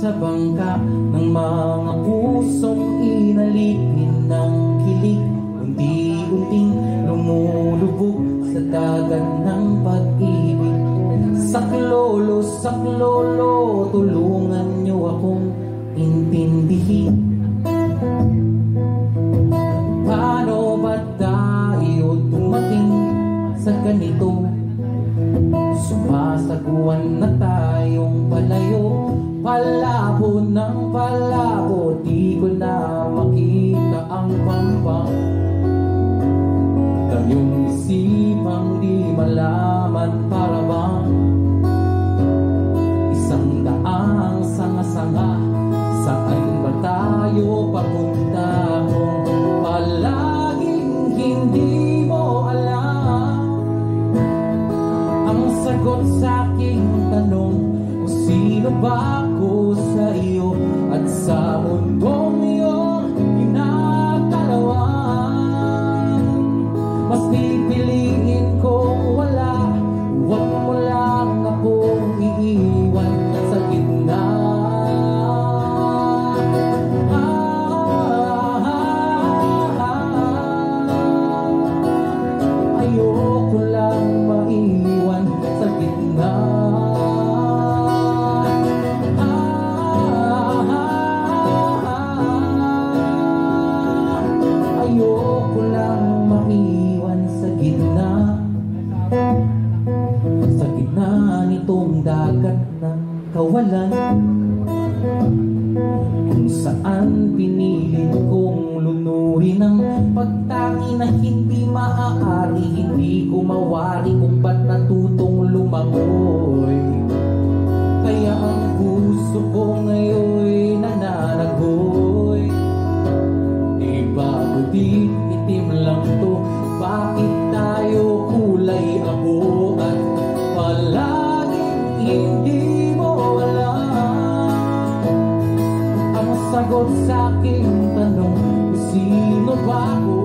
sa bangka ng mga pusong inalipin ng kilig, unti-unting lumulubog sa dagat ng pag-ibig. Saklolo, saklolo, tulungan niyo akong intindihin. Paano ba tayo dumating sa ganito? Sumasaguan na tayong palayo, palabo ng palabo, di ko na makita ang pampang. Kanyang isipang di malaman para bang isang daang sanga-sanga. Saan ba tayo papunta kung palaging hindi mo alam ang sagot sa aking tanong? Kung sino ba ako sa iyo at sa mundong iyong ginagalawan? Mas pipiliin kong wala, huwag mo lang akong iiwan sa gitna. Ayoko lang maiwan sa gitna. Ayoko lang maiwan sa gitna. Sa gitna nitong dagat ng kawalan, kung saan pinilit kong lunurin ang pagtangi na hindi maaari. Hindi ko mawari kung ba't natutong lumangoy. Kaya ang puso ko ngayon nananagoy. Di ba puti, itim lang to? Bakit tayo kulay abo at palaging hindi mo alam ang sagot sa aking tanong? Kung sino ba ako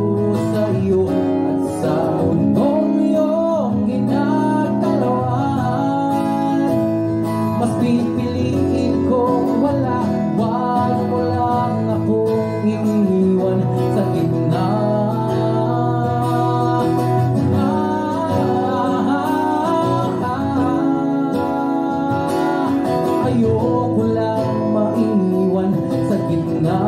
sa iyo at sa mundong iyong ginagalawan? Mas pipiliin kong wala, wag mo lang akong iiwan sa gitna. Ayoko lang maiwan sa gitna.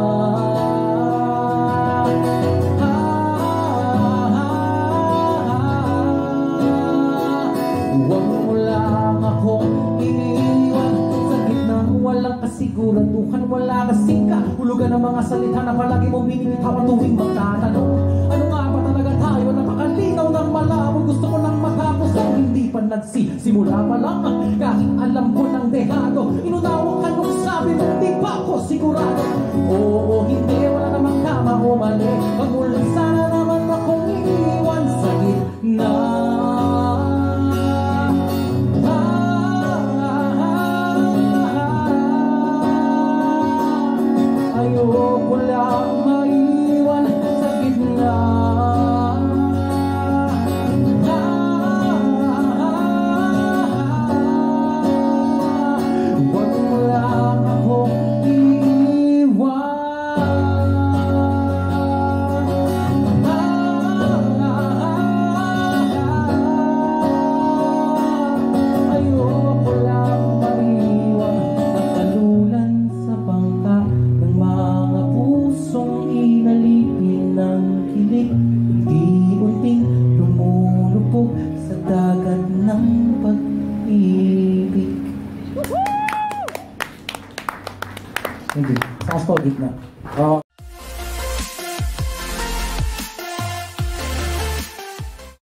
Huwag mo lang akong iniwan sa gitna. Walang kasiguraduhan, wala kasing kahulugan ng mga salita na palagi mong binibitawan tuwing magtatanong. Ano nga ba talaga tayo? Napakalinaw ng malabo. Gusto ko nang matapos kung hindi pa nagsisimula pa lang. Kahit alam ko ng dehado, inunawa ka nung sabi mo di pa ako sigurado. Oo, hindi, wala namang tama o mali. Magmula sana naman akong iiwan sa gitna. Ayoko lang maiwan sa gitna. Huwag mo lang akong iiwan. Ayoko lang maiwan sa kalulan sa bangka ng mga pusong inalipin ng kilig, unti-unting lumulupog sa dagat ng pag-ibig. Thank you. Sa gitna.